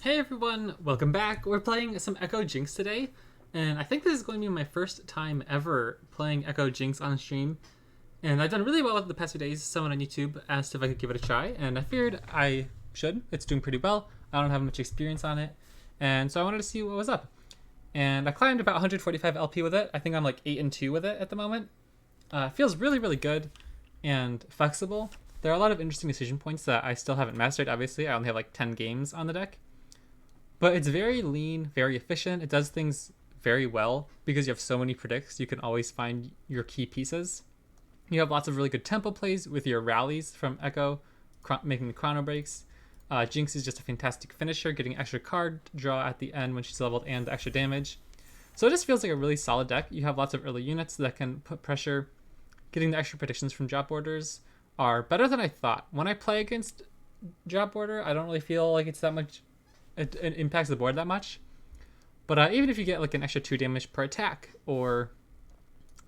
Hey everyone, welcome back. We're playing some EKKO JINX today, and I think this is going to be my first time ever playing EKKO JINX on stream. And I've done really well over the past few days. Someone on YouTube asked if I could give it a try, and I figured I should. It's doing pretty well. I don't have much experience on it, and so I wanted to see what was up. And I climbed about 145 LP with it. I think I'm like 8 and 2 with it at the moment. It feels really, really good and flexible. There are a lot of interesting decision points that I still haven't mastered. Obviously, I only have like 10 games on the deck. But it's very lean, very efficient. It does things very well because you have so many predicts. You can always find your key pieces. You have lots of really good tempo plays with your rallies from EKKO, making the chrono breaks. JINX is just a fantastic finisher, getting extra card draw at the end when she's leveled and the extra damage. So it just feels like a really solid deck. You have lots of early units that can put pressure. Getting the extra predictions from drop orders are better than I thought. When I play against drop order, I don't really feel like it's that much. It impacts the board that much. But even if you get like an extra 2 damage per attack, or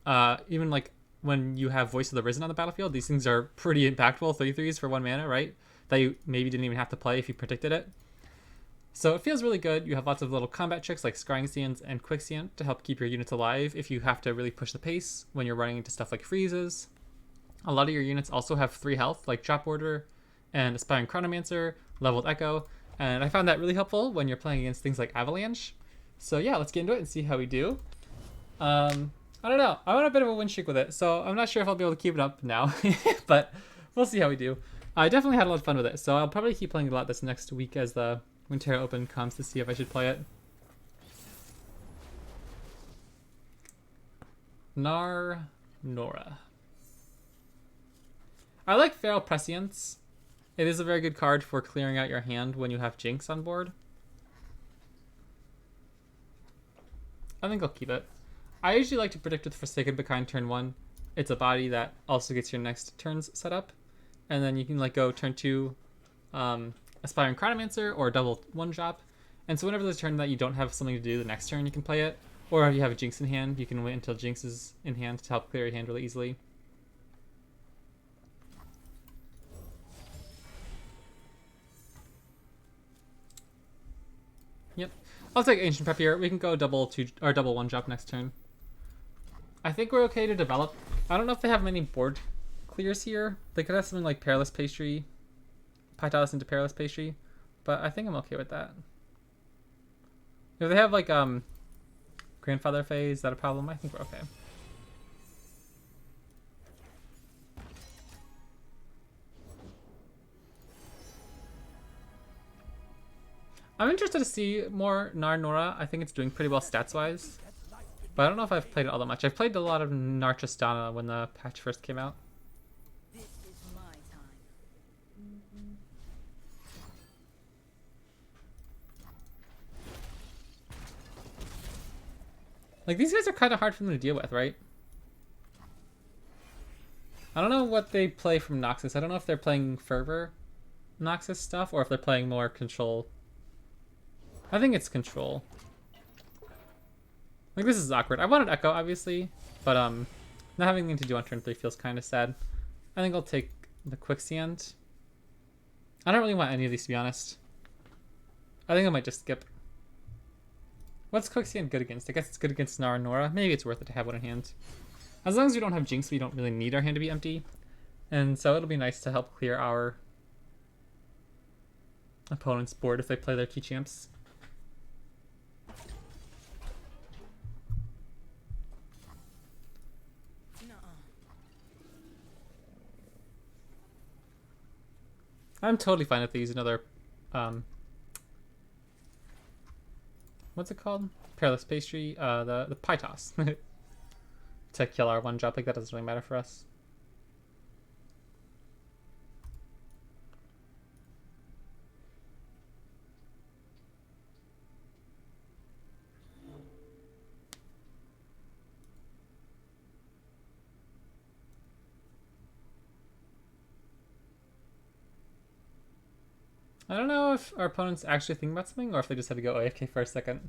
even like when you have Voice of the Risen on the battlefield, these things are pretty impactful. 3/3s for 1 mana, right? That you maybe didn't even have to play if you predicted it. So it feels really good. You have lots of little combat tricks like Scrying Sands and Quicksand to help keep your units alive if you have to really push the pace when you're running into stuff like freezes. A lot of your units also have 3 health, like Drop Order and Aspiring Chronomancer, Leveled EKKO. And I found that really helpful when you're playing against things like Avalanche. So yeah, let's get into it and see how we do. I don't know. I'm on a bit of a win streak with it, so I'm not sure if I'll be able to keep it up now. But we'll see how we do. I definitely had a lot of fun with it, so I'll probably keep playing a lot this next week as the Runeterra Open comes to see if I should play it. Nora. I like Feral Prescience. It is a very good card for clearing out your hand when you have JINX on board. I think I'll keep it. I usually like to predict with Forsaken Bekind turn 1. It's a body that also gets your next turns set up. And then you can like go turn 2 Aspiring Chronomancer or double 1-drop. And so whenever there's a turn that you don't have something to do the next turn, you can play it. Or if you have a JINX in hand, you can wait until JINX is in hand to help clear your hand really easily. Yep. I'll take Ancient Prep here. We can go double 1-drop next turn. I think we're okay to develop. I don't know if they have many board clears here. They could have something like Perilous Pastry. Pytalis into Perilous Pastry. But I think I'm okay with that. If they have like Grandfather Phase, is that a problem? I think we're okay. I'm interested to see more Nora. I think it's doing pretty well stats-wise. But I don't know if I've played it all that much. I've played a lot of Nar Tristana when the patch first came out. This is my time. Like, these guys are kind of hard for them to deal with, right? I don't know what they play from Noxus. I don't know if they're playing Fervor Noxus stuff or if they're playing more Control. I think it's Control. Like, this is awkward. I wanted EKKO, obviously, but not having anything to do on turn 3 feels kind of sad. I think I'll take the Quicksand. I don't really want any of these, to be honest. I think I might just skip. What's Quicksand good against? I guess it's good against Nora. Maybe it's worth it to have one in hand. As long as we don't have JINX, we don't really need our hand to be empty. And so it'll be nice to help clear our opponent's board if they play their key champs. I'm totally fine if they use another, what's it called? Perilous Pastry, the Pytos. To kill our 1-drop, like that doesn't really matter for us. I don't know if our opponents actually think about something or if they just had to go AFK for a second.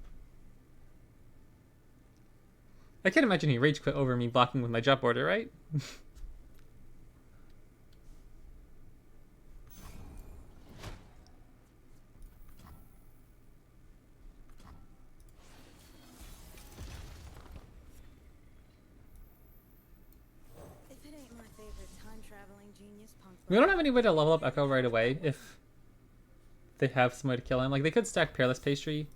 I can't imagine he rage quit over me blocking with my drop order, right? traveling genius punk We don't have any way to level up EKKO right away if they have some way to kill him. Like, they could stack Peerless Pastry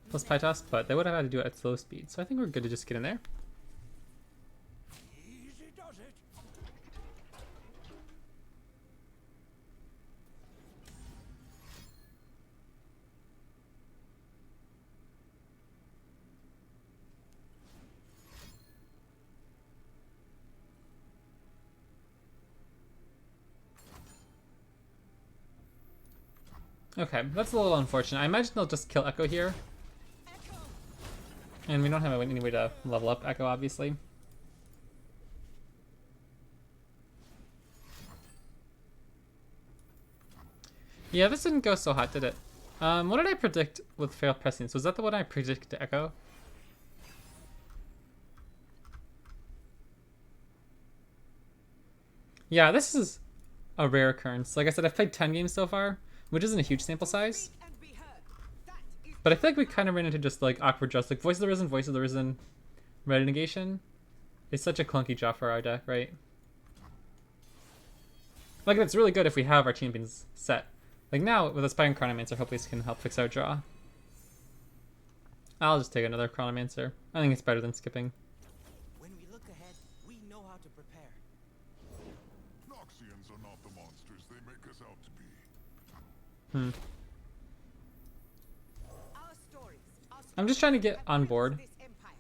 plus Pie Toss, but they would have had to do it at slow speed. So I think we're good to just get in there. Easy does it. Okay, that's a little unfortunate. I imagine they'll just kill EKKO here. And we don't have any way to level up EKKO, obviously. Yeah, this didn't go so hot, did it? What did I predict with Fatal Prescience? Was that the one I predicted to EKKO? Yeah, this is a rare occurrence. Like I said, I've played 10 games so far, which isn't a huge sample size. But I feel like we kind of ran into just like awkward draws. Like Voice of the Risen, Ready Negation. It's such a clunky draw for our deck, right? Like, it's really good if we have our champions set. Like now, with Aspiring Chronomancer, hopefully this can help fix our draw. I'll just take another Chronomancer. I think it's better than skipping. When we look ahead, we know how to prepare. Noxians are not the monsters they make us out to be. Our stories, I'm just trying to get on board. this empire.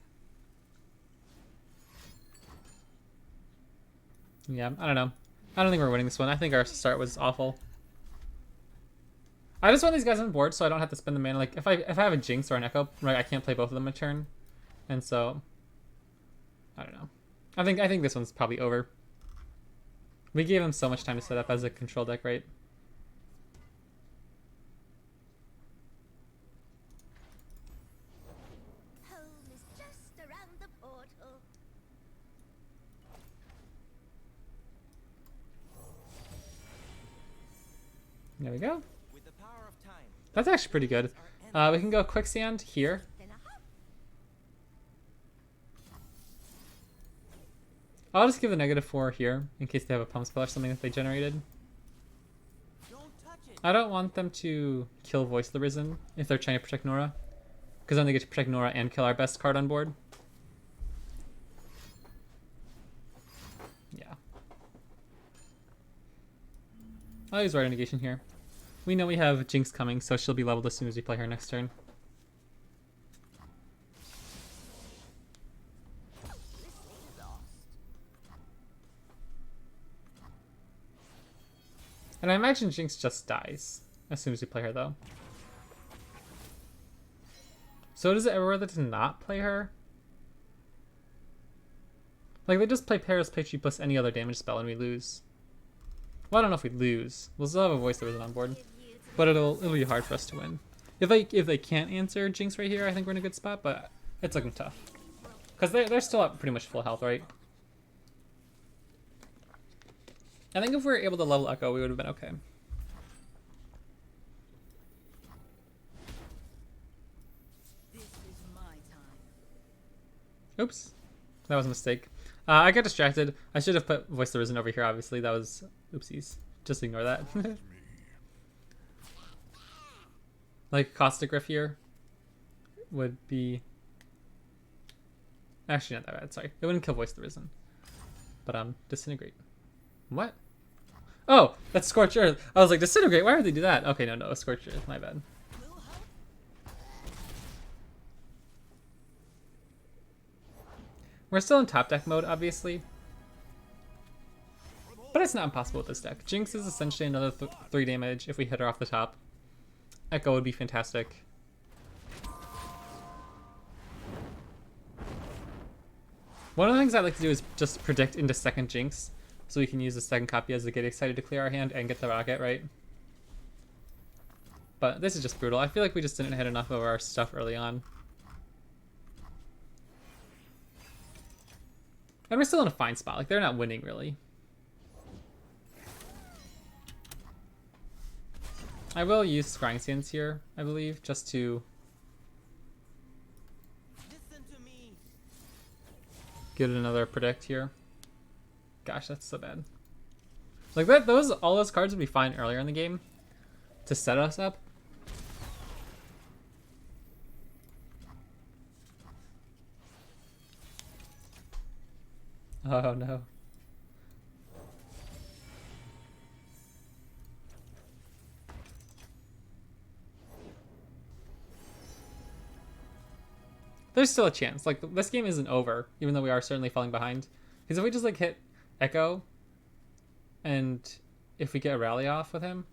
Yeah, I don't know. I don't think we're winning this one. I think our start was awful. I just want these guys on board so I don't have to spend the mana. Like, if I have a Jinx or an EKKO, right, I can't play both of them a turn. And so, I don't know. I think this one's probably over. We gave him so much time to set up as a control deck, right? Home is just around the portal. There we go. With the power of time, That's actually pretty good. We can go Quicksand here. Then a hop. I'll just give a -4 here in case they have a pump spell or something that they generated. don't touch it. I don't want them to kill Voice of the Risen if they're trying to protect Nora. Because then they get to protect Nora and kill our best card on board. Yeah. I'll use Rider Negation here. We know we have Jinx coming, so she'll be leveled as soon as we play her next turn. And I imagine Jinx just dies as soon as we play her, though. So does it ever worth it to not play her? Like, they just play Peerless Pastry plus any other damage spell and we lose. Well, I don't know if we lose. We'll still have a Voice that isn't on board. But it'll be hard for us to win. If they can't answer Jinx right here, I think we're in a good spot, but it's looking tough. Because they're still at pretty much full health, right? I think if we were able to level EKKO, we would have been okay. This is my time. Oops. That was a mistake. I got distracted. I should have put Voice the Risen over here, obviously. That was... Oopsies. Just ignore that. Like, Caustic Riff here would be... Actually, not that bad. Sorry. It wouldn't kill Voice the Risen. But, Disintegrate. What? Oh! That's Scorch Earth. I was like, Disintegrate? Why would they do that? Okay, no. Scorch Earth. My bad. We're still in top deck mode, obviously. But it's not impossible with this deck. Jinx is essentially another 3 damage if we hit her off the top. EKKO would be fantastic. One of the things I like to do is just predict into second Jinx, so we can use the second copy as a get excited to clear our hand and get the rocket, right? But this is just brutal. I feel like we just didn't hit enough of our stuff early on. And we're still in a fine spot. Like, they're not winning, really. I will use Scrying Sands here, I believe, just to Listen to me. get another predict here. Gosh, that's so bad. Like that, all those cards would be fine earlier in the game to set us up. Oh no. There's still a chance. Like, this game isn't over, even though we are certainly falling behind. Because if we just, like, hit EKKO, and if we get a rally off with him,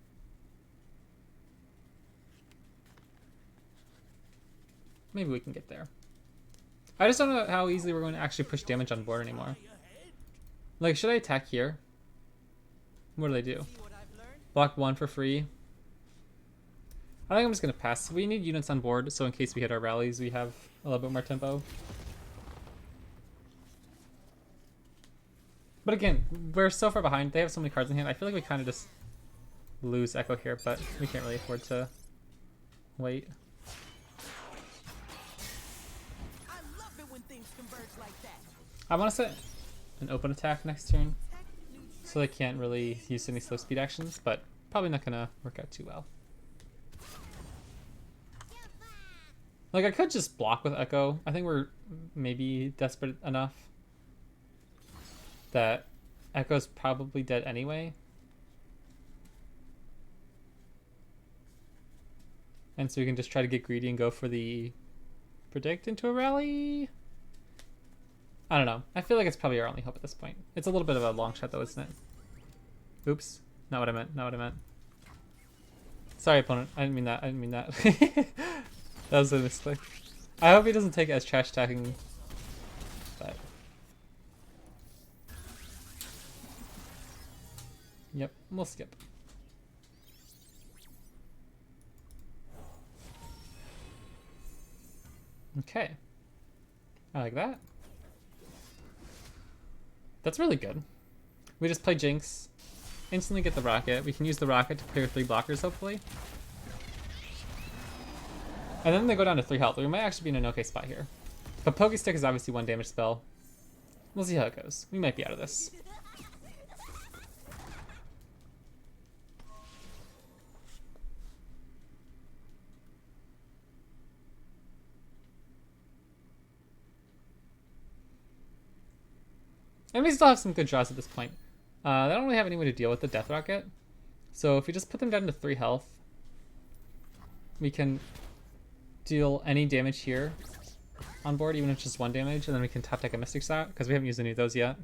maybe we can get there. I just don't know how easily we're going to actually push damage on board anymore. Like, should I attack here? What do they do? Block 1 for free. I think I'm just going to pass. We need units on board, so in case we hit our rallies, we have a little bit more tempo. But again, we're so far behind. They have so many cards in hand. I feel like we kind of just lose EKKO here, but we can't really afford to wait. I love it when things converge like that. I want to set an open attack next turn, so they can't really use any slow speed actions, but probably not going to work out too well. Like, I could just block with EKKO. I think we're maybe desperate enough that EKKO's probably dead anyway. And so we can just try to get greedy and go for the predict into a rally. I don't know. I feel like it's probably our only hope at this point. It's a little bit of a long shot though, isn't it? Oops. Not what I meant. Not what I meant. Sorry, opponent. I didn't mean that. I didn't mean that. That was a mistake. I hope he doesn't take it as trash talking. But yep, we'll skip. Okay. I like that. That's really good. We just play Jinx, instantly get the rocket. We can use the rocket to clear 3 blockers, hopefully. And then they go down to 3 health. We might actually be in an okay spot here. But Poke Stick is obviously 1 damage spell. We'll see how it goes. We might be out of this. And we still have some good draws at this point. They don't really have any way to deal with the Death Rocket. So if we just put them down to 3 health, we can deal any damage here on board, even if it's just 1 damage, and then we can top deck a Mystic Shot, because we haven't used any of those yet.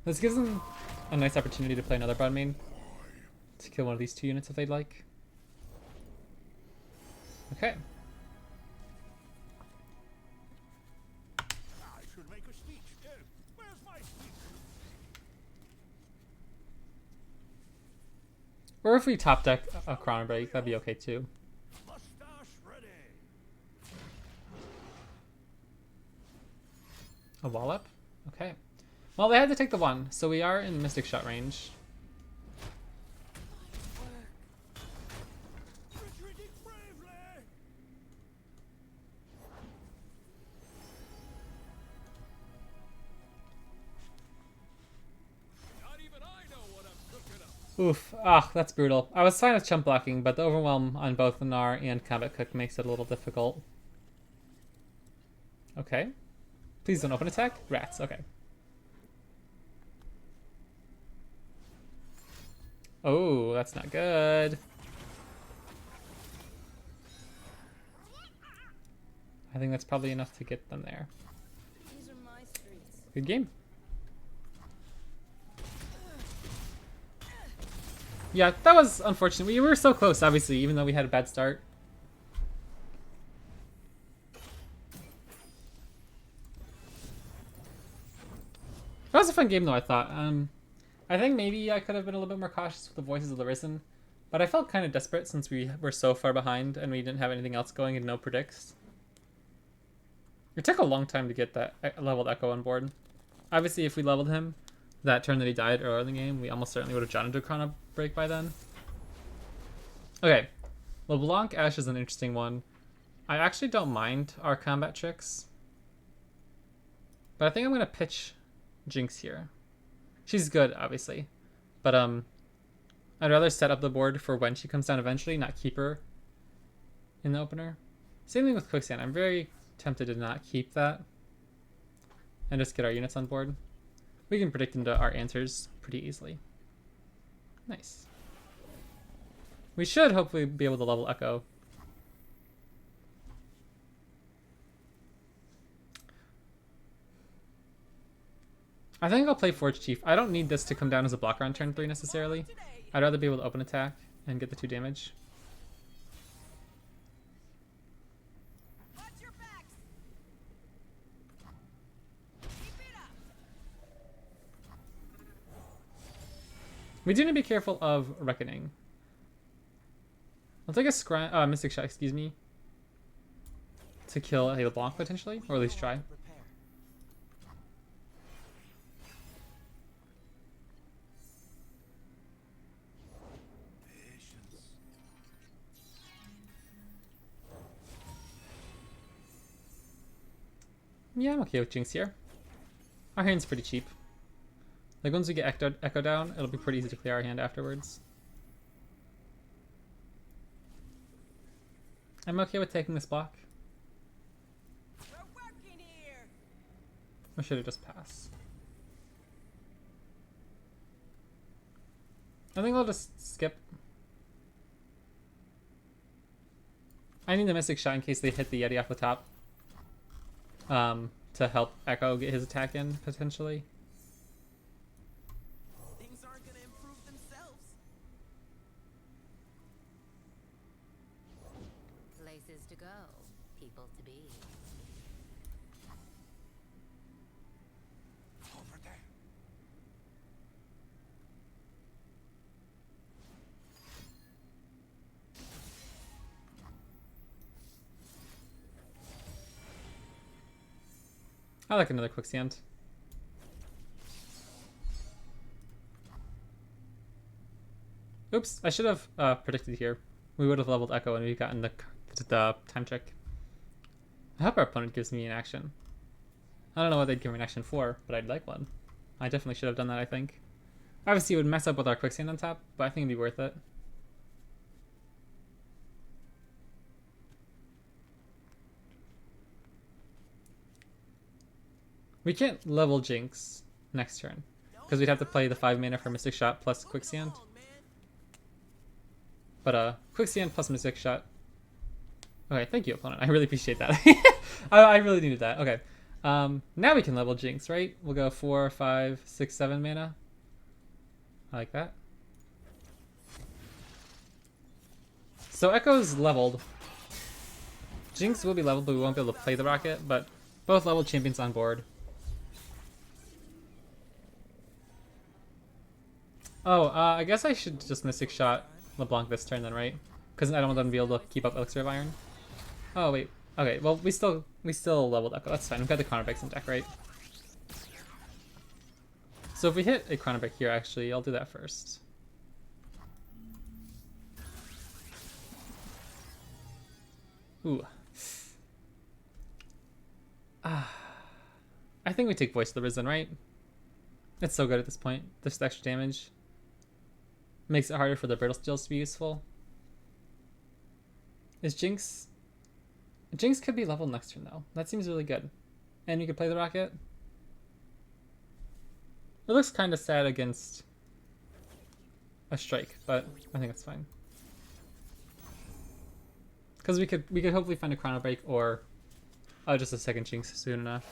This gives them a nice opportunity to play another broad main to kill one of these 2 units if they'd like. Okay. I should make a speech. Where's my speech? Or if we top deck a Chrono Break, that'd be okay too. Mustache ready. A Wallop? Okay. Well, they had to take the 1, so we are in Mystic Shot range. Retreating bravely. Not even I know what I'm cooking up. Oof. Ah, that's brutal. I was fine with chump blocking, but the overwhelm on both Gnar and Combat Cook makes it a little difficult. Okay. Please don't open attack. Rats. Okay. Oh, that's not good. I think that's probably enough to get them there. These are my streets. Good game. Yeah, that was unfortunate. We were so close, obviously, even though we had a bad start. That was a fun game, though, I thought. I think maybe I could have been a little bit more cautious with the Voices of the Risen, but I felt kind of desperate since we were so far behind and we didn't have anything else going and no predicts. It took a long time to get that leveled EKKO on board. Obviously, if we leveled him that turn that he died earlier in the game, we almost certainly would have drawn into a Chrono Break by then. Okay, LeBlanc Ash is an interesting one. I actually don't mind our combat tricks. But I think I'm gonna pitch Jinx here. She's good, obviously, but I'd rather set up the board for when she comes down eventually, not keep her in the opener. Same thing with Quicksand. I'm very tempted to not keep that and just get our units on board. We can predict into our answers pretty easily. Nice. We should hopefully be able to level EKKO. I think I'll play Forge Chief. I don't need this to come down as a blocker on turn 3 necessarily. I'd rather be able to open attack and get the 2 damage. Watch your backs. Keep it up. We do need to be careful of Reckoning. I'll take a Mystic Shot, excuse me, to kill a LeBlanc potentially, or at least try. Yeah, I'm okay with Jinx here. Our hand's pretty cheap. Like, once we get EKKO down, it'll be pretty easy to clear our hand afterwards. I'm okay with taking this block. We're working here. Or should it just pass? I think I'll just skip. I need the Mystic Shot in case they hit the Yeti off the top. To help EKKO get his attack in, potentially. Things aren't gonna improve themselves. Places to go, people to be. Over there. I like another Quicksand. Oops, I should have predicted here. We would have leveled EKKO and we've gotten the time check. I hope our opponent gives me an action. I don't know what they'd give me an action for, but I'd like one. I definitely should have done that, I think. Obviously, it would mess up with our Quicksand on top, but I think it'd be worth it. We can't level Jinx next turn, because we'd have to play the 5 mana for Mystic Shot plus Quicksand. But Quicksand plus Mystic Shot. Okay, thank you, opponent. I really appreciate that. I really needed that. Okay. Now we can level Jinx, right? We'll go 4, 5, 6, 7 mana. I like that. So EKKO's leveled. Jinx will be leveled, but we won't be able to play the rocket. But both leveled champions on board. Oh, I guess I should just Mystic Shot LeBlanc this turn then, right? Because I don't want them to be able to keep up Elixir of Iron. Oh wait. Okay. Well, we still leveled EKKO. That's fine. We've got the Chronobreaks in deck, right? So if we hit a Chronobreak here, actually, I'll do that first. Ooh. I think we take Voice of the Risen, right? It's so good at this point. Just extra damage. Makes it harder for the Brittle Steels to be useful. Is Jinx... Jinx could be leveled next turn, though. That seems really good. And you could play the rocket. It looks kind of sad against a strike, but I think it's fine. Because we could hopefully find a Chrono Break or just a second Jinx soon enough.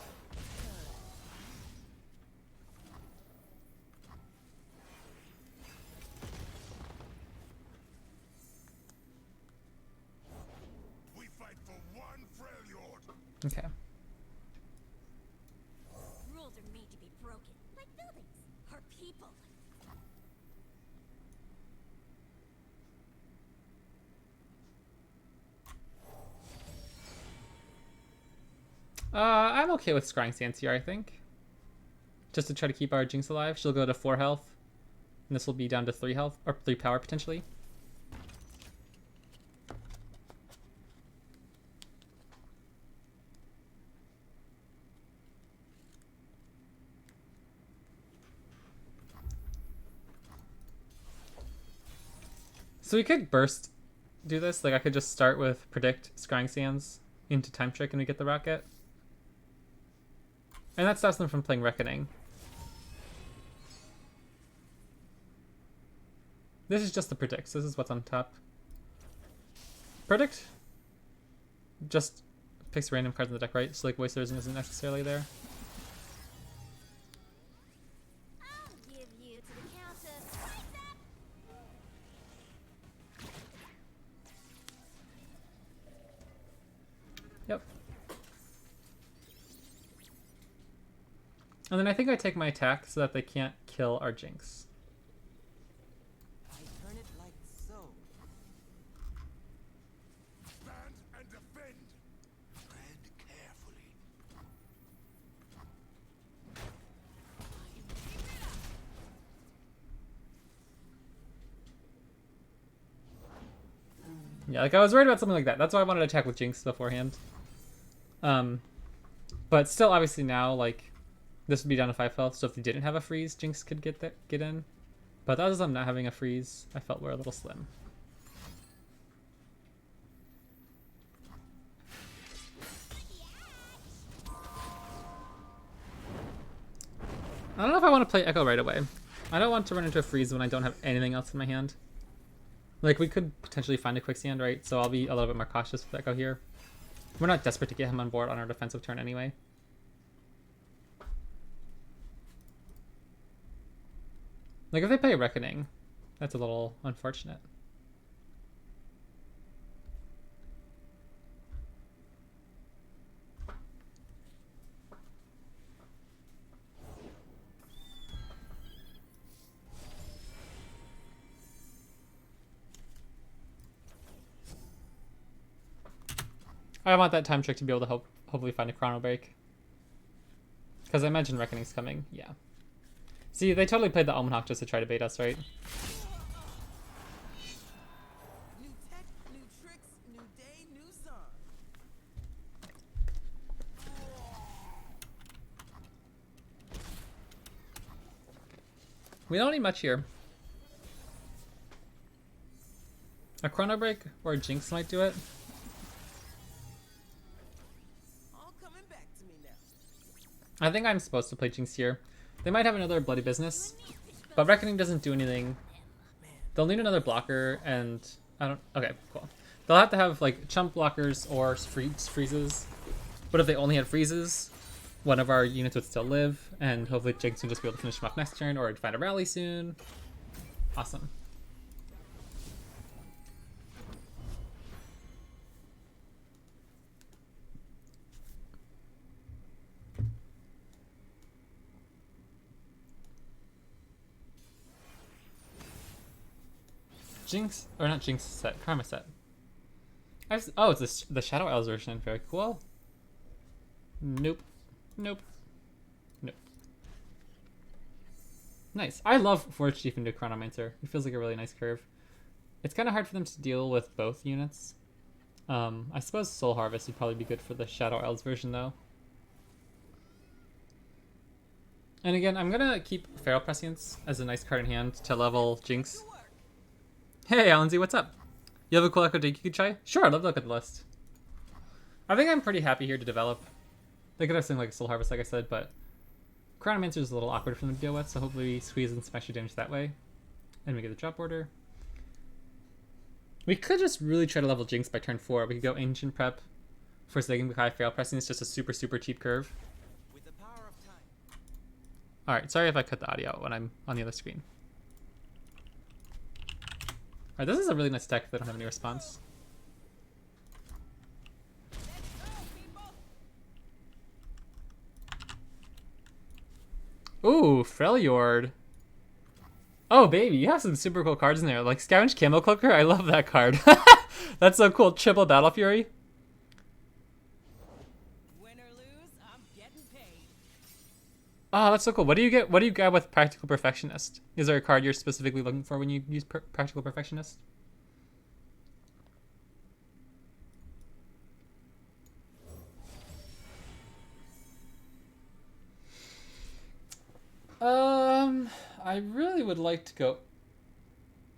We fight for one Freljord. Okay. Rules are made to be broken, like buildings or people. I'm okay with scrying Stance here, I think. Just to try to keep our Jinx alive. She'll go to 4 health. And this will be down to 3 health, or 3 power potentially. So we could burst do this. Like I could just start with predict scrying sands into time trick and we get the rocket. And that stops them from playing reckoning. This is just the predicts. This is what's on top. Predict just picks random cards in the deck, right? So like Voice isn't necessarily there. I'll give you to the count of lights up. Yep. And then I think I take my attack so that they can't kill our Jinx. I turn it like so. Stand and defend. Tread carefully. Yeah, like I was worried about something like that. That's why I wanted to attack with Jinx beforehand. But still, obviously now, like, this would be down to 5 health, so if they didn't have a freeze, Jinx could get in. But as I'm not having a freeze, I felt we're a little slim. I don't know if I want to play EKKO right away. I don't want to run into a freeze when I don't have anything else in my hand. Like, we could potentially find a quicksand, right? So I'll be a little bit more cautious with EKKO here. We're not desperate to get him on board on our defensive turn anyway. Like, if they play Reckoning, that's a little unfortunate. I want that time trick to be able to hopefully find a chrono break. Because I imagine Reckoning's coming, yeah. See, they totally played the Almond Hawk just to try to bait us, right? New tech, new tricks, new day, new song. We don't need much here. A chrono break or a Jinx might do it. All coming back to me now. I think I'm supposed to play Jinx here. They might have another Bloody Business, but Reckoning doesn't do anything. They'll need another blocker, and I don't... Okay, cool. They'll have to have, like, chump blockers or freezes. But if they only had freezes, one of our units would still live, and hopefully Jinx can just be able to finish them off next turn, or find a rally soon. Awesome. Jinx, or not Jinx set, Karma set. Oh, it's the Shadow Isles version. Very cool. Nope. Nope. Nope. Nice. I love Forge Chief into Chronomancer. It feels like a really nice curve. It's kind of hard for them to deal with both units. I suppose Soul Harvest would probably be good for the Shadow Isles version, though. And again, I'm gonna keep Feral Prescience as a nice card in hand to level Jinx. Hey, Alanzi, what's up? You have a cool EKKO deck you could try? Sure, I'd love to look at the list. I think I'm pretty happy here to develop. They could have something like Soul Harvest, like I said, but Chronomancer is a little awkward for them to deal with, so hopefully we squeeze in some extra damage that way. And we get the drop order. We could just really try to level Jinx by turn 4. We could go Ancient Prep for High Feral Pressing. It's just a super, super cheap curve. With the power of time. Alright, sorry if I cut the audio out when I'm on the other screen. Alright, this is a really nice deck if they don't have any response. Ooh, Freljord. Oh, baby, you have some super cool cards in there. Like Scavenge Camo Cloaker, I love that card. That's so cool. Triple Battle Fury. Win or lose, I'm getting paid. Oh, that's so cool. What do you get? What do you get with Practical Perfectionist? Is there a card you're specifically looking for when you use Practical Perfectionist? I really would like to go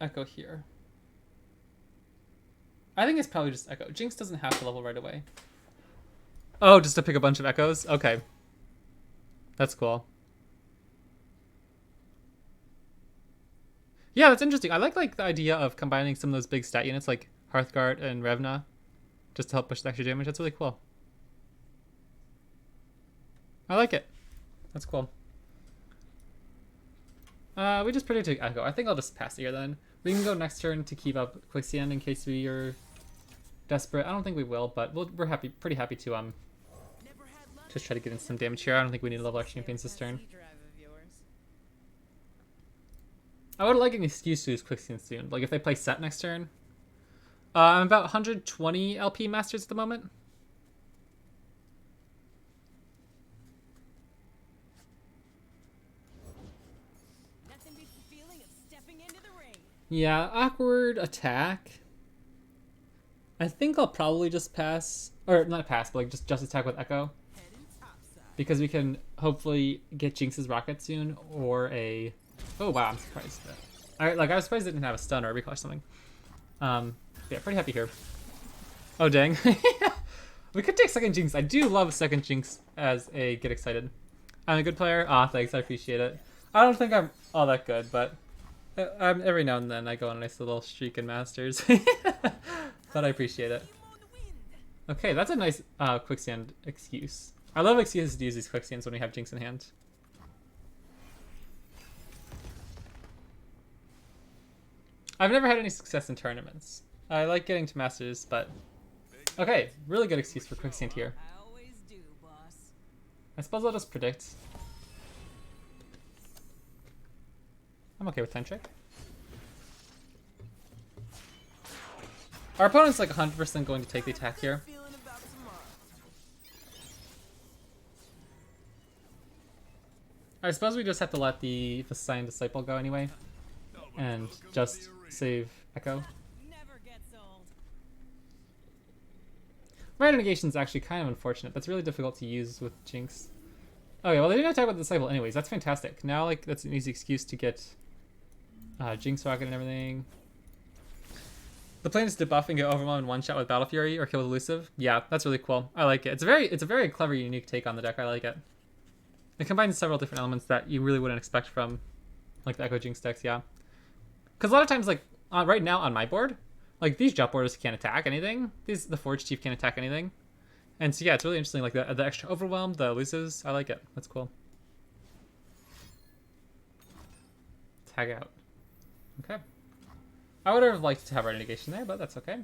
EKKO here. I think it's probably just Echo. Jinx doesn't have to level right away. Oh, just to pick a bunch of Echoes? Okay. That's cool. Yeah, that's interesting. I like the idea of combining some of those big stat units like Hearthguard and Revna just to help push the extra damage. That's really cool. I like it. That's cool. We just predicted Echo. I think I'll just pass here then. We can go next turn to keep up Quicksand in case we are desperate. I don't think we will, but we're pretty happy to just try to get in some damage here. I don't think we need to level our champions this turn. I would like an excuse to use Quicksand soon. Like if they play set next turn. I'm about 120 LP masters at the moment. Nothing beats the feeling of stepping into the ring. Yeah, awkward attack. I think I'll probably just pass, or not pass, but like just attack with Echo. Because we can hopefully get Jinx's rocket soon, or a... Oh wow, I'm surprised. I was surprised it didn't have a stun or a recall or something. Yeah, pretty happy here. Oh dang. We could take second Jinx. I do love second Jinx as a get excited. I'm a good player. Ah, thanks, I appreciate it. I don't think I'm all that good, but every now and then I go on a nice little streak in Masters. But I appreciate it. Okay, that's a nice Quicksand excuse. I love excuses to use these Quicksands when we have Jinx in hand. I've never had any success in tournaments. I like getting to Masters, but... Okay, really good excuse for Quicksand here. I always do, boss. I suppose I'll just predict. I'm okay with time check. Our opponent's like 100% going to take the attack here. Feeling about tomorrow. I suppose we just have to let the Sign Disciple go anyway. And just save Echo. Never gets old. Right Negation is actually kind of unfortunate. That's really difficult to use with Jinx. Okay, well they didn't attack with the Disciple anyways. That's fantastic. Now like that's an easy excuse to get Jinx Rocket and everything. The plan is to buff and get overwhelmed in one shot with Battle Fury or kill with Elusive. Yeah, that's really cool. I like it. It's a very clever, unique take on the deck. I like it. It combines several different elements that you really wouldn't expect from like the Echo Jinx decks. Yeah, because a lot of times like right now on my board, like these jump orders can't attack anything. The Forge Chief can't attack anything. And so yeah, it's really interesting. Like the extra overwhelm, the elusives. I like it. That's cool. Tag out. Okay. I would have liked to have our negation there, but that's okay.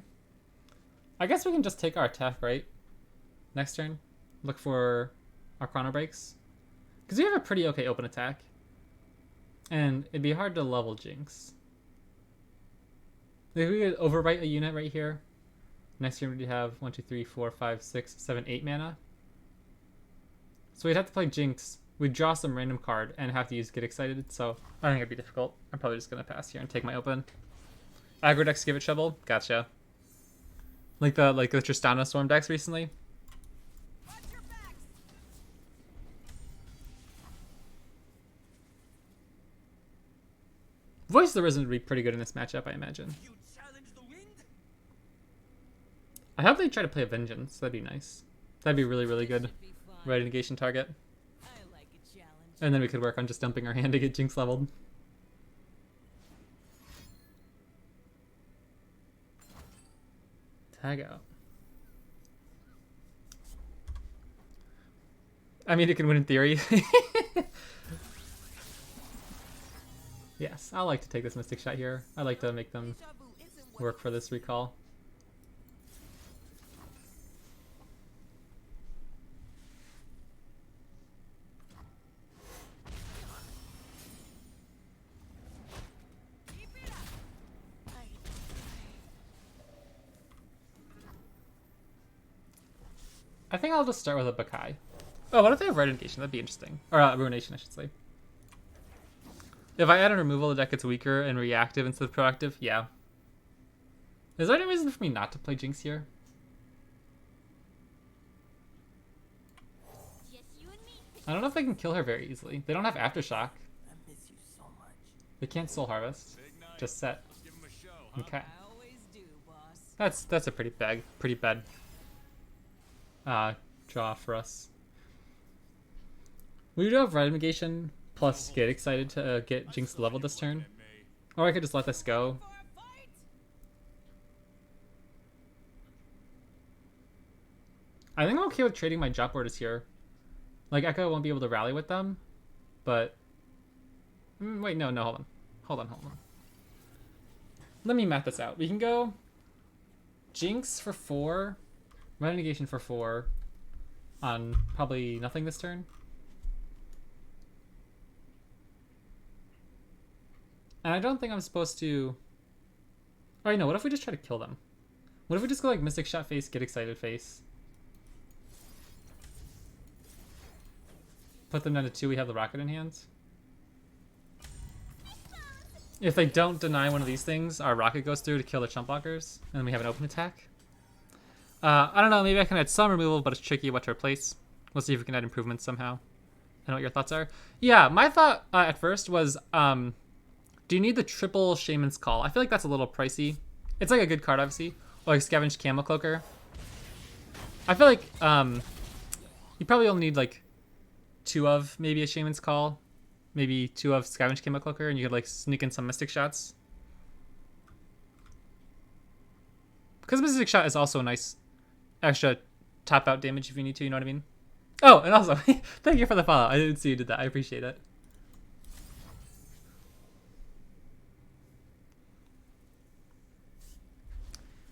I guess we can just take our attack, right? Next turn. Look for our chrono breaks. Because we have a pretty okay open attack. And it'd be hard to level Jinx. If we could overwrite a unit right here. Next turn we'd have 1, 2, 3, 4, 5, 6, 7, 8 mana. So we'd have to play Jinx. We'd draw some random card and have to use Get Excited. So I think it'd be difficult. I'm probably just going to pass here and take my open. Aggro decks give it shovel. Gotcha. Like the Tristana Storm decks recently. Watch your backs. Voice of the Risen would be pretty good in this matchup, I imagine. You challenge the wind? I hope they try to play a Vengeance. That'd be nice. That'd be really, really good. Should be fun. Right negation target. I like a challenge. And then we could work on just dumping our hand to get Jinx leveled. Tag out. I mean, it can win in theory. Yes, I like to take this Mystic Shot here. I like to make them Deja vu isn't what work for this recall. keep it up. I think I'll just start with a Bakai. Oh, what if they have Red Negation? That'd be interesting. Or Ruination, I should say. If I add a removal, the deck gets weaker and reactive instead of proactive. Yeah. Is there any reason for me not to play Jinx here? Just you and me. I don't know if they can kill her very easily. They don't have Aftershock. I miss you so much. They can't Soul Harvest. Just set. Give him a show, huh? Okay. I always do, boss. That's a pretty bad draw for us. We do have Red Negation plus Get Excited to get Jinx leveled this turn. Or I could just let this go. I think I'm okay with trading my drop orders here. Like, EKKO won't be able to rally with them, but... wait, no, hold on. Hold on. Let me map this out. We can go Jinx for 4, Red Negation for 4 on probably nothing this turn. And I don't think I'm supposed to... Alright, no, what if we just try to kill them? What if we just go like Mystic Shot face, Get Excited face? Put them down to 2, we have the rocket in hand. If they don't deny one of these things, our rocket goes through to kill the chump blockers, and then we have an open attack. I don't know, maybe I can add some removal, but it's tricky what to replace. We'll see if we can add improvements somehow. I know what your thoughts are. Yeah, my thought at first was, do you need the triple Shaman's Call? I feel like that's a little pricey. It's like a good card, obviously. Or like Scavenged Camo Cloaker. I feel like you probably only need like 2 of maybe a Shaman's Call, maybe 2 of Scavenged Camo Cloaker, and you could like sneak in some Mystic Shots. Because Mystic Shot is also a nice extra tap out damage if you need to, you know what I mean? Oh, and also, thank you for the follow. I didn't see you did that. I appreciate it.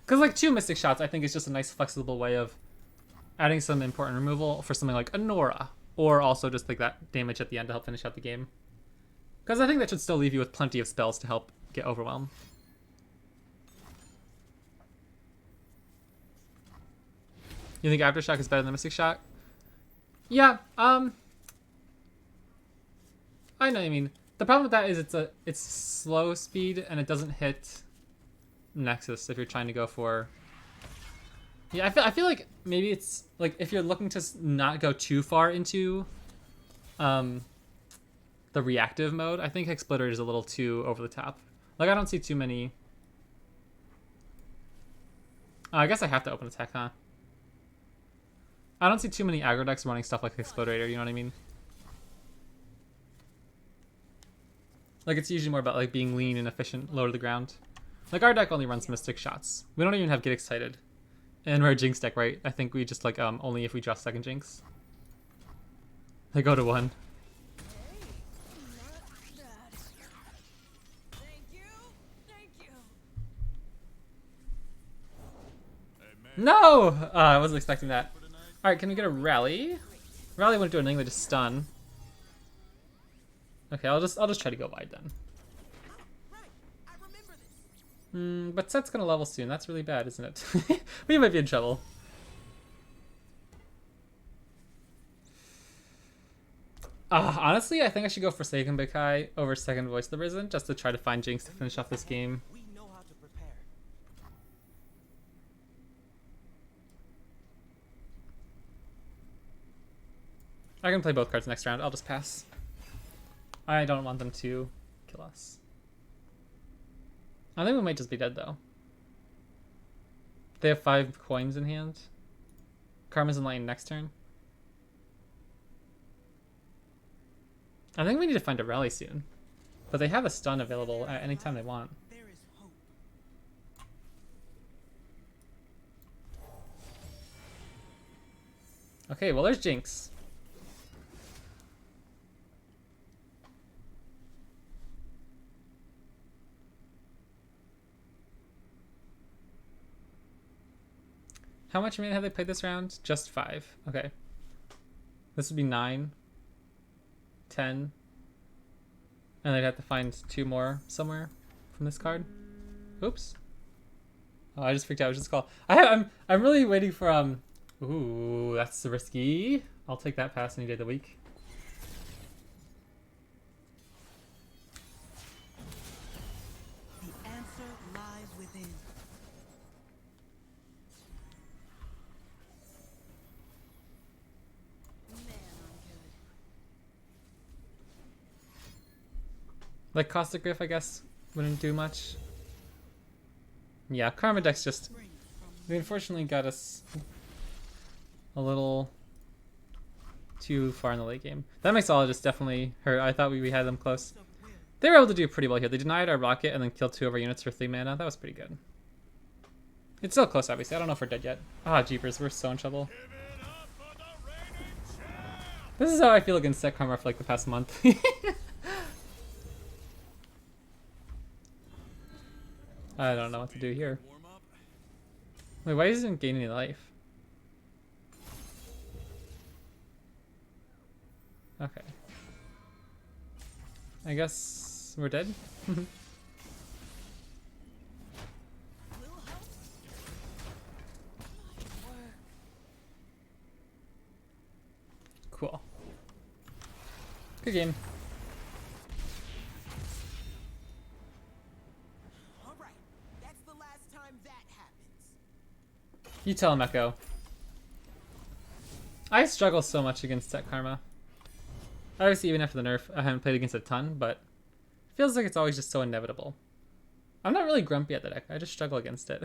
Because like 2 Mystic Shots, I think is just a nice flexible way of adding some important removal for something like a Nora. Or also just like that damage at the end to help finish out the game. Because I think that should still leave you with plenty of spells to help get Overwhelm. You think Aftershock is better than Mystic Shot? Yeah, I know what I mean. The problem with that is it's slow speed and it doesn't hit Nexus if you're trying to go for... Yeah, I feel like maybe it's like if you're looking to not go too far into the reactive mode, I think Exploder is a little too over the top. Like I don't see too many... I guess I have to open attack, huh? I don't see too many aggro decks running stuff like Explorator, you know what I mean? Like it's usually more about like being lean and efficient, low to the ground. Like our deck only runs Mystic Shots. We don't even have Get Excited. And we're a Jinx deck, right? I think we just like only if we draw second Jinx. They go to 1. No! I wasn't expecting that. Alright, can we get a rally? Rally wouldn't do anything, they just stun. Okay, I'll just try to go wide then. But Set's gonna level soon. That's really bad, isn't it? We might be in trouble. Honestly, I think I should go for Forsaken Bakai over Second Voice of the Risen, just to try to find Jinx to finish off this game. We know how to prepare. I can play both cards next round. I'll just pass. I don't want them to kill us. I think we might just be dead, though. They have 5 coins in hand. Karma's in lane next turn. I think we need to find a rally soon. But they have a stun available at any time they want. There is hope. Okay, well there's Jinx. How much mana have they played this round? Just 5. Okay. This would be 9. 10. And they'd have to find 2 more somewhere from this card. Oops. Oh, I just freaked out. It was just a call. I'm really waiting for ooh, that's risky. I'll take that pass any day of the week. The answer lies within. Like Caustic Griff, I guess, wouldn't do much. Yeah, Karma deck's just They unfortunately got us a little too far in the late game. That mixologist definitely hurt. I thought we had them close. They were able to do pretty well here. They denied our rocket and then killed 2 of our units for 3 mana. That was pretty good. It's still close, obviously. I don't know if we're dead yet. Ah, jeepers. We're so in trouble. This is how I feel against Set Karma for like the past month. I don't know what to do here. Wait, why isn't it gaining any life? Okay. I guess we're dead? Cool. Good game. All right, that's the last time that happens. You tell him, EKKO. I struggle so much against Set Karma. Obviously, even after the nerf, I haven't played against a ton, but it feels like it's always just so inevitable. I'm not really grumpy at the deck. I just struggle against it.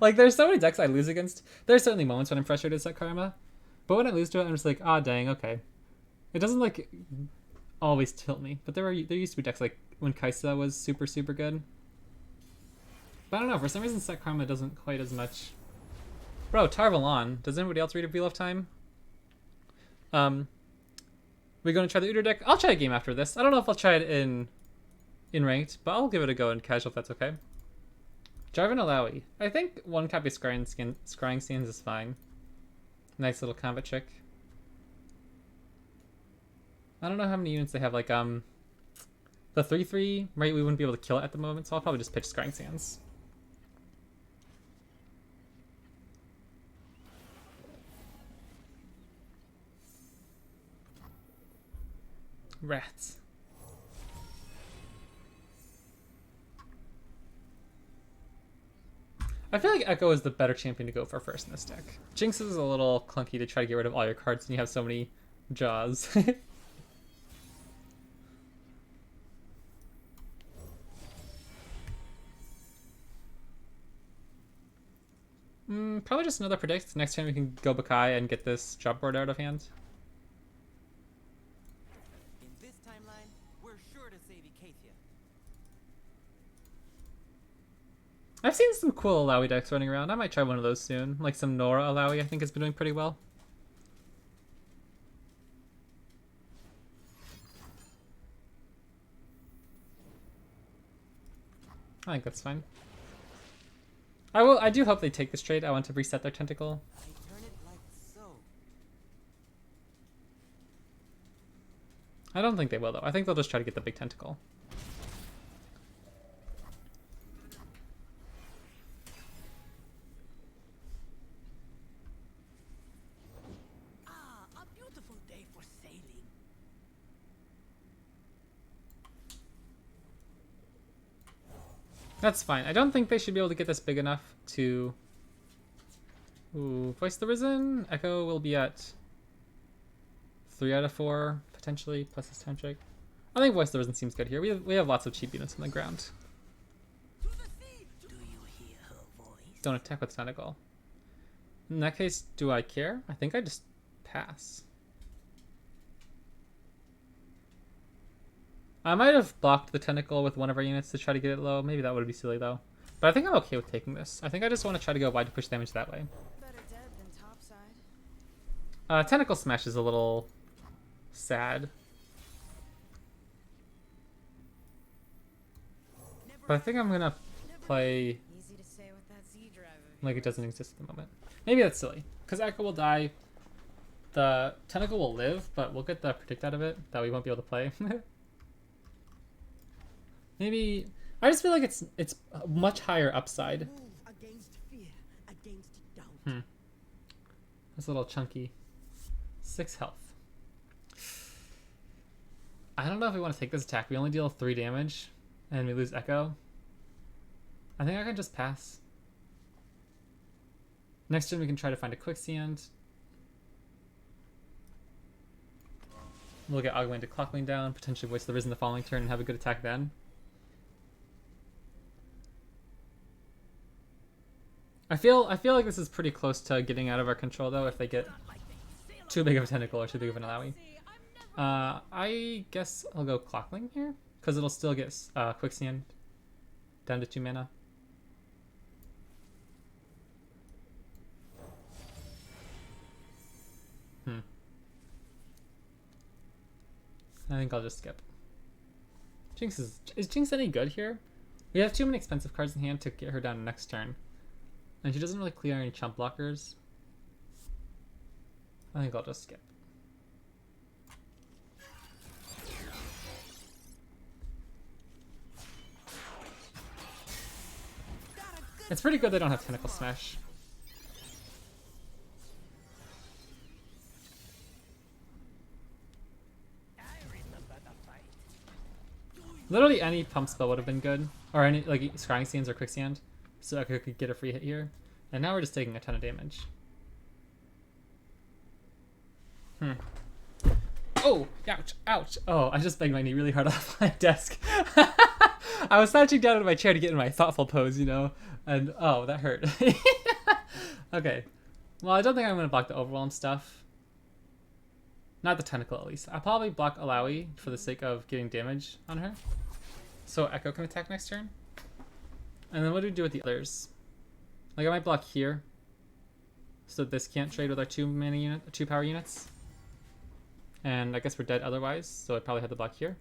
Like, there's so many decks I lose against. There's certainly moments when I'm frustrated with Set Karma, but when I lose to it, I'm just like, ah, dang, okay. It doesn't, like, always tilt me. But there used to be decks, like, when Kaisa was super, super good. But I don't know, for some reason Set Karma doesn't quite as much. Bro, Tarvalon. Does anybody else read a Wheel of Time? We gonna try the Uter deck? I'll try a game after this. I don't know if I'll try it in ranked, but I'll give it a go in casual if that's okay. Jarvan Alawi. I think 1 copy of Scrying Sands is fine. Nice little combat trick. I don't know how many units they have. Like, the 3/3, right? We wouldn't be able to kill it at the moment, so I'll probably just pitch Scrying Sands. Rats. I feel like EKKO is the better champion to go for first in this deck. Jinx is a little clunky to try to get rid of all your cards and you have so many jaws. Probably just another predict. Next time we can go Bakai and get this drop board out of hand. In this timeline, we're sure to save EKKO. I've seen some cool Alawi decks running around. I might try one of those soon. Like some Nora Alawi, I think has been doing pretty well. I think that's fine. I do hope they take this trade. I want to reset their tentacle. I turn it like so. I don't think they will though. I think they'll just try to get the big tentacle. Ah, a beautiful day for sailing. That's fine. I don't think they should be able to get this big enough to... Ooh, Voice the Risen. EKKO will be at 3 out of 4, potentially, plus his time check. I think Voice the Risen seems good here. We have lots of cheap units on the ground. To the sea. Do you hear her voice? Don't attack with Tentacle. In that case, do I care? I think I just pass. I might have blocked the Tentacle with one of our units to try to get it low. Maybe that would be silly though. But I think I'm okay with taking this. I think I just want to try to go wide to push damage that way. Better dead than topside. Tentacle Smash is a little sad. But I think I'm gonna play Easy to say with that Z drive of like it doesn't exist at the moment. Maybe that's silly. Because EKKO will die. The Tentacle will live, but we'll get the predict out of it that we won't be able to play. Maybe I just feel like it's a much higher upside. Move against fear, against doubt. It's a little chunky. 6 health. I don't know if we want to take this attack. We only deal 3 damage, and we lose EKKO. I think I can just pass. Next turn we can try to find a quicksand. We'll get Augmented Clockling down, potentially Voice the Risen the following turn and have a good attack then. I feel like this is pretty close to getting out of our control though if they get too big of a tentacle or too big of an Alawi. I guess I'll go Clockling here because it'll still get Quicksand down to 2 mana. I think I'll just skip. Jinx is Jinx any good here? We have too many expensive cards in hand to get her down next turn. And she doesn't really clear any chump blockers. I think I'll just skip. It's pretty good they don't have Tentacle Smash. Literally any pump spell would have been good. Or any, like, Scrying Sands or Quicksand. So I could get a free hit here. And now we're just taking a ton of damage. Oh, ouch, ouch. Oh, I just banged my knee really hard off my desk. I was slouching down in my chair to get in my thoughtful pose, you know? And, oh, that hurt. Okay. Well, I don't think I'm going to block the Overwhelm stuff. Not the Tentacle, at least. I'll probably block Alawi for the sake of getting damage on her. So EKKO can attack next turn. And then what do we do with the others? Like, I might block here. So this can't trade with our 2 power units. And I guess we're dead otherwise, so I probably have to block here.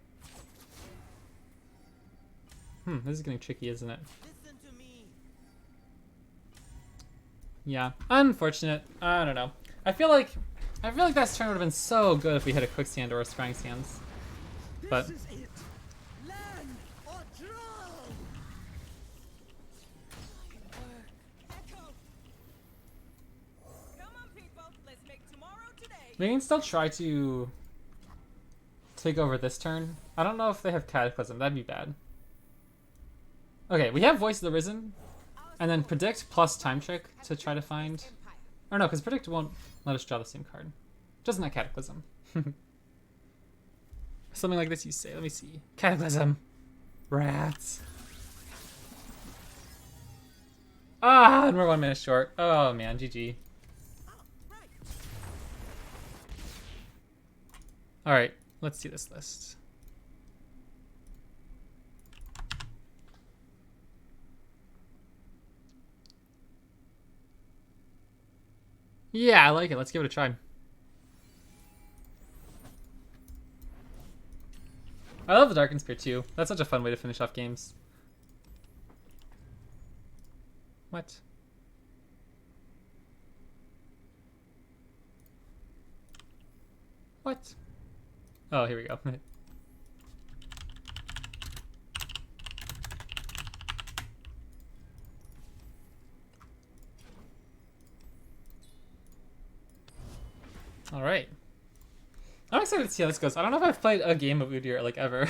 This is getting tricky, isn't it? Listen to me. Yeah, unfortunate. I don't know. I feel like that turn would have been so good if we had a Quicksand or a Scrying Sands. But This is it. Land or drown. EKKO. Come on, people. Let's make tomorrow today. we can still try to take over this turn. I don't know if they have Cataclysm. That'd be bad. Okay, we have Voice of the Risen, and then Predict plus Time Trick to try to find... Or no, because Predict won't let us draw the same card. Doesn't that Cataclysm? Something like this you say. Let me see. Cataclysm. Rats. Ah, and we're 1 minute short. Oh man, GG. Alright, let's see this list. Yeah, I like it. Let's give it a try. I love the Dark Spear too. That's such a fun way to finish off games. What? What? Oh, here we go. All right. I'm excited to see how this goes. I don't know if I've played a game of Udyr like ever.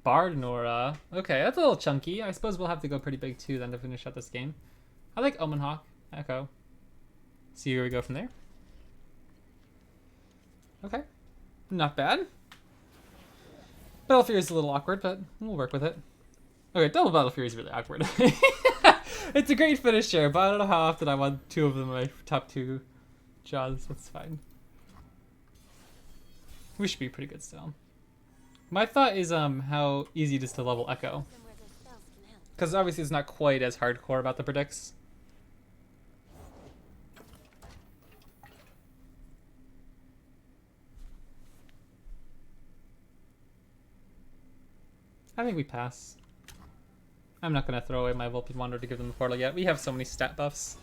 Bard Nora. Okay, that's a little chunky. I suppose we'll have to go pretty big too then to finish out this game. I like Omen Hawk, EKKO. See where we go from there. Okay, not bad. Battle Fury is a little awkward, but we'll work with it. Okay, Double Battle Fury is really awkward. It's a great finisher, but I don't know how often I want 2 of them in my top 2 draws. That's fine. We should be pretty good still. My thought is how easy it is to level EKKO. Because obviously it's not quite as hardcore about the predicts. I think we pass. I'm not going to throw away my Vulpine Wanderer to give them the portal yet. We have so many stat buffs.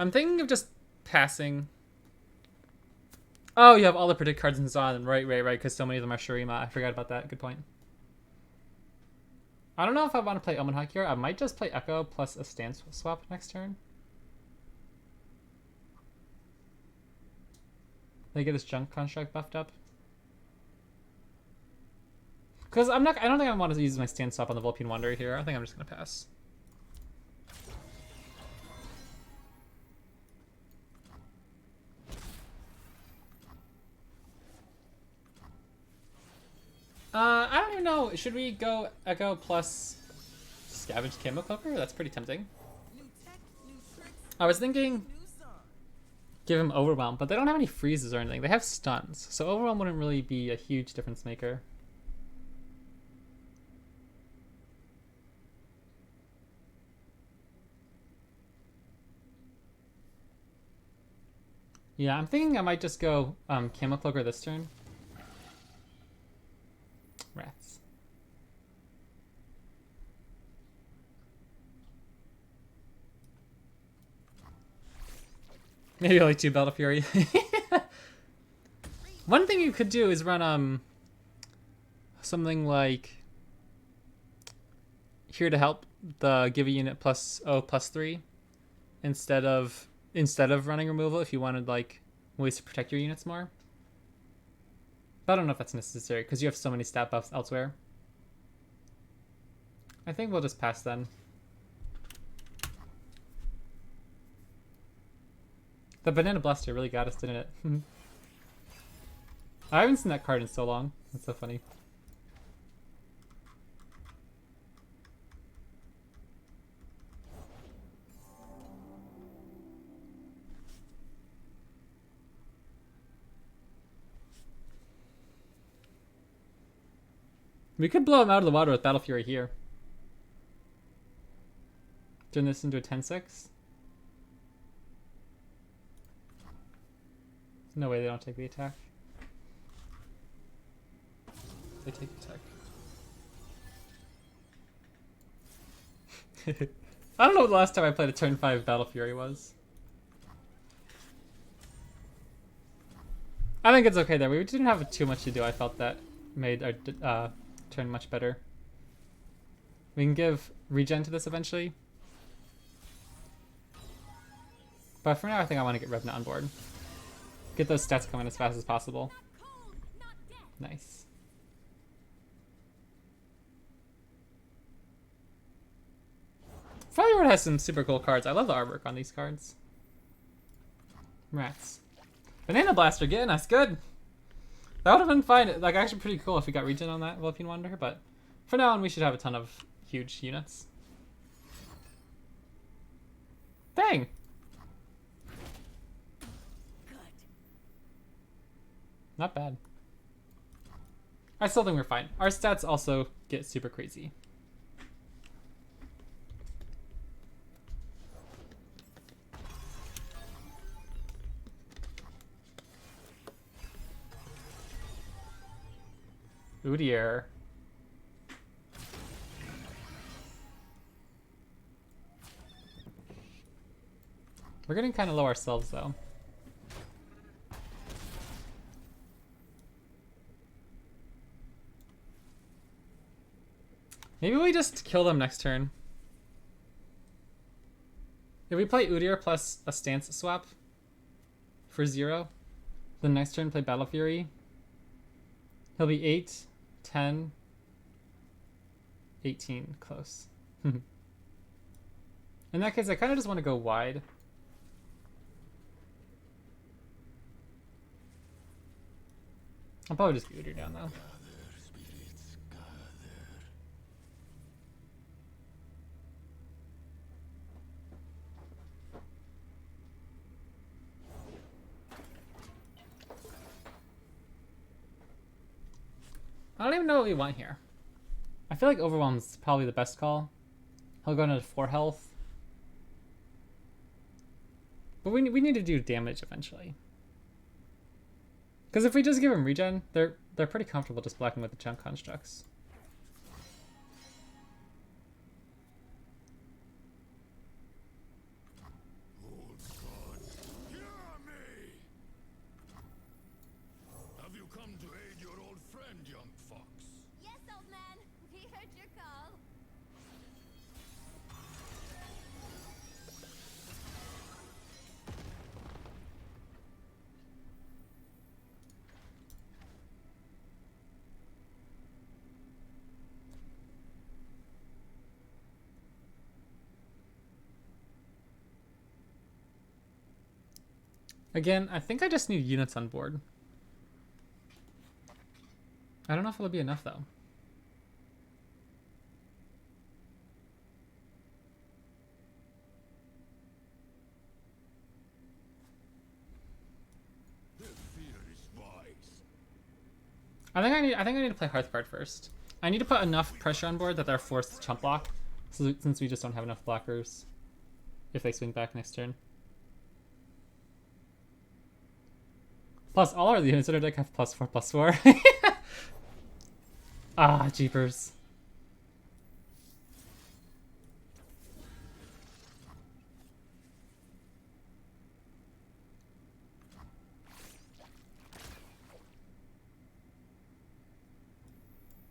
I'm thinking of just passing. Oh, you have all the predict cards in Zon. Right, because so many of them are Shurima. I forgot about that. Good point. I don't know if I want to play Omen Hawk here. I might just play EKKO plus a stance swap next turn. They get his junk construct buffed up. Because I don't think I want to use my stance swap on the Vulpine Wanderer here. I think I'm just gonna pass. I don't even know. Should we go EKKO plus Scavenged Camo Cloaker? That's pretty tempting. New tech, new tricks, I was thinking new song. give him Overwhelm, but they don't have any freezes or anything. They have stuns, so Overwhelm wouldn't really be a huge difference maker. Yeah, I'm thinking I might just go Camo Cloaker this turn. Rats. Maybe only 2 Battle Fury. One thing you could do is run something like here to help the give a unit +3 instead of running removal if you wanted like ways to protect your units more. But I don't know if that's necessary because you have so many stat buffs elsewhere. I think we'll just pass then. The Banana Blaster really got us, didn't it? I haven't seen that card in so long. That's so funny. We could blow him out of the water with Battle Fury here. Turn this into a 10-6. No way they don't take the attack. They take the attack. I don't know what the last time I played a turn 5 Battle Fury was. I think it's okay there. We didn't have too much to do. I felt that made our turn much better. We can give regen to this eventually. But for now, I think I want to get Revenant on board. Get those stats coming as fast as possible. Nice. Firewood has some super cool cards. I love the artwork on these cards. Rats. Banana Blaster getting us good. That would have been fine. Like, actually pretty cool if we got regen on that Vulpine Wanderer, but for now on, we should have a ton of huge units. Dang! Not bad. I still think we're fine. Our stats also get super crazy. Udyr. We're getting kind of low ourselves, though. Maybe we just kill them next turn. If we play Udyr plus a stance swap for 0, then next turn play Battle Fury, he'll be 8, 10, 18, close. In that case, I kind of just want to go wide. I'll probably just Udyr down though. I don't even know what we want here. I feel like Overwhelm's probably the best call. He'll go into 4 health. But we need to do damage eventually. Because if we just give him regen, they're pretty comfortable just blocking with the chunk constructs. Old gods, hear me! Have you come to aid your old friend, young fox? Yes, old man. We heard your call. Again, I think I just need units on board. I don't know if it'll be enough though. Their fear is wise. I think I need to play Hearthguard first. I need to put enough pressure on board that they're forced to chump block, so, since we just don't have enough blockers if they swing back next turn. Plus, all our units in our deck have +4/+4. Ah, jeepers.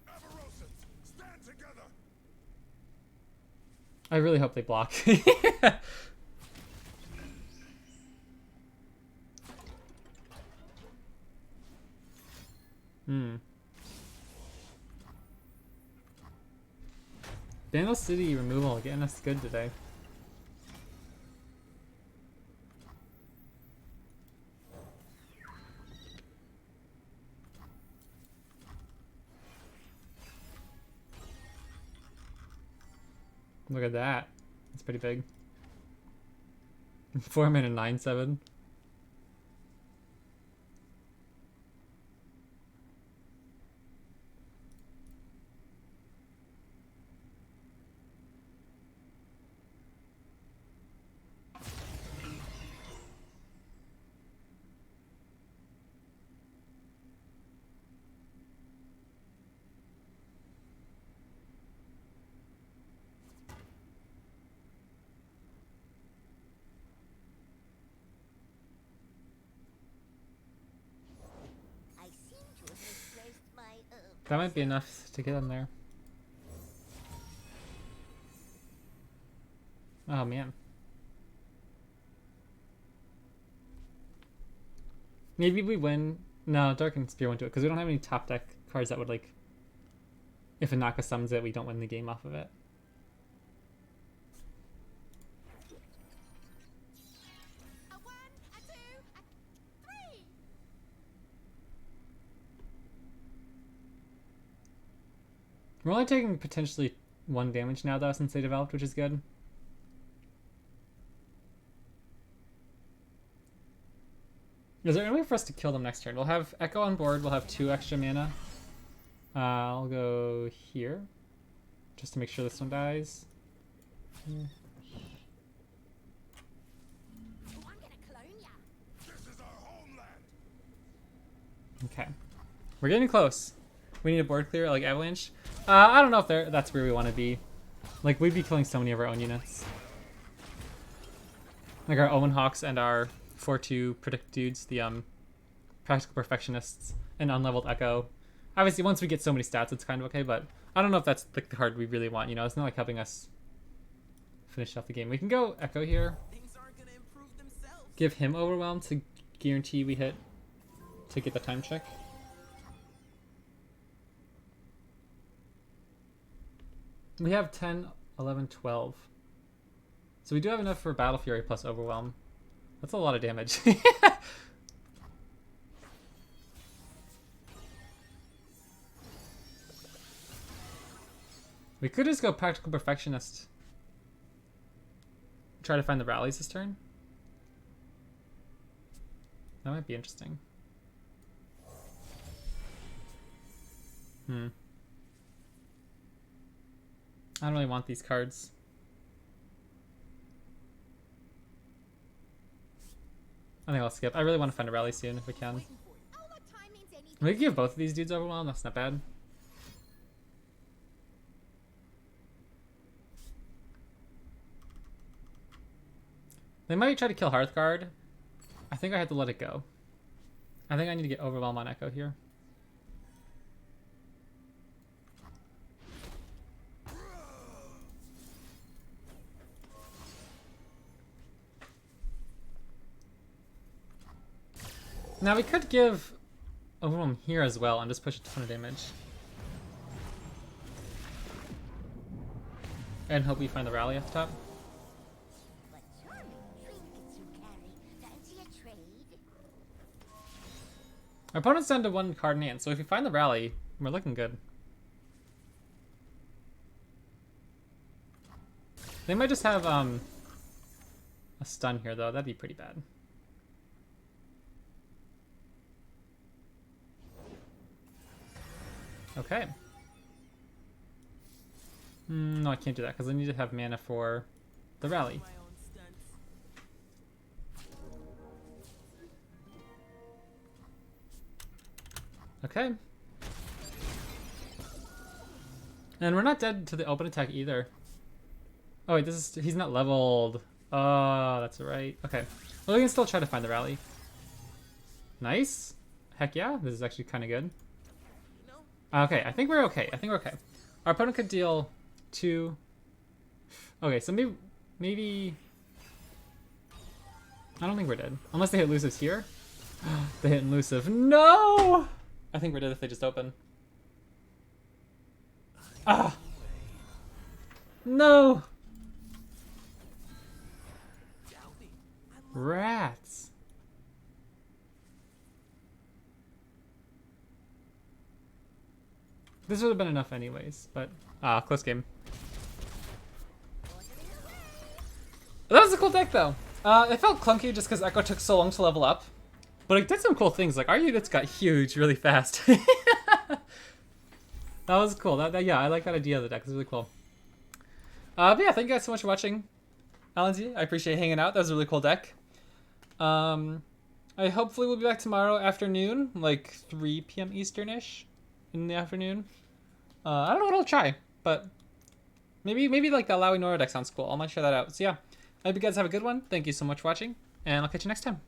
Avarosans, stand together. I really hope they block. Vandal City removal getting us good today. Look at that. That's pretty big. 4 mana 9/7. I seem to have misplaced my That might be enough to get them there. Oh man. Maybe we win. No, Dark and Spear won't do it because we don't have any top deck cards that would like. If Inaka summons it, we don't win the game off of it. A 1, a 2, a 3. We're only taking potentially 1 damage now though since they developed, which is good. Is there any way for us to kill them next turn? We'll have EKKO on board. We'll have 2 extra mana. I'll go here. Just to make sure this one dies. Oh, I'm gonna clone ya. This is our homeland. Okay. We're getting close. We need a board clear, like Avalanche. I don't know if that's where we want to be. Like, we'd be killing so many of our own units. Like our Omen Hawks and our 4/2 Predict dudes, the Practical Perfectionists, and Unleveled EKKO. Obviously, once we get so many stats, it's kind of okay, but I don't know if that's like the card we really want, you know? It's not like helping us finish off the game. We can go EKKO here. Things aren't gonna improve themselves. Give him Overwhelm to guarantee we hit to get the time check. We have 10, 11, 12. So we do have enough for Battle Fury plus Overwhelm. That's a lot of damage. We could just go Practical Perfectionist. Try to find the rallies this turn. That might be interesting. I don't really want these cards. I think I'll skip. I really want to find a rally soon if we can. Oh, look, time means anything. We can give both of these dudes Overwhelm. That's not bad. They might try to kill Hearthguard. I think I have to let it go. I think I need to get Overwhelm on EKKO here. Now we could give Overwhelm here as well and just push a ton of damage. And hope we find the rally at the top. What charming trinkets you carry. Fancy a trade? Our opponent's down to 1 card in hand, so if we find the rally, we're looking good. They might just have a stun here though. That'd be pretty bad. Okay. No, I can't do that because I need to have mana for the rally. My own stunts. Okay. And we're not dead to the open attack either. Oh wait, he's not leveled. Oh, that's right. Okay. Well, we can still try to find the rally. Nice. Heck yeah, this is actually kind of good. Okay, I think we're okay. Our opponent could deal 2. Okay, so maybe... I don't think we're dead. Unless they hit elusives here. They hit elusive. No! I think we're dead if they just open. Ah! No! Rats. This would have been enough anyways, but... close game. That was a cool deck though. It felt clunky just because EKKO took so long to level up. But it did some cool things, like our units got huge really fast. That was cool. Yeah, I like that idea of the deck. It's really cool. But yeah, thank you guys so much for watching. Alanzi, I appreciate hanging out. That was a really cool deck. I hopefully will be back tomorrow afternoon, like 3 p.m. Eastern-ish in the afternoon. I don't know what I'll try, but maybe like the Alawi Nora deck sounds cool. I might try that out. So yeah, I hope you guys have a good one. Thank you so much for watching, and I'll catch you next time.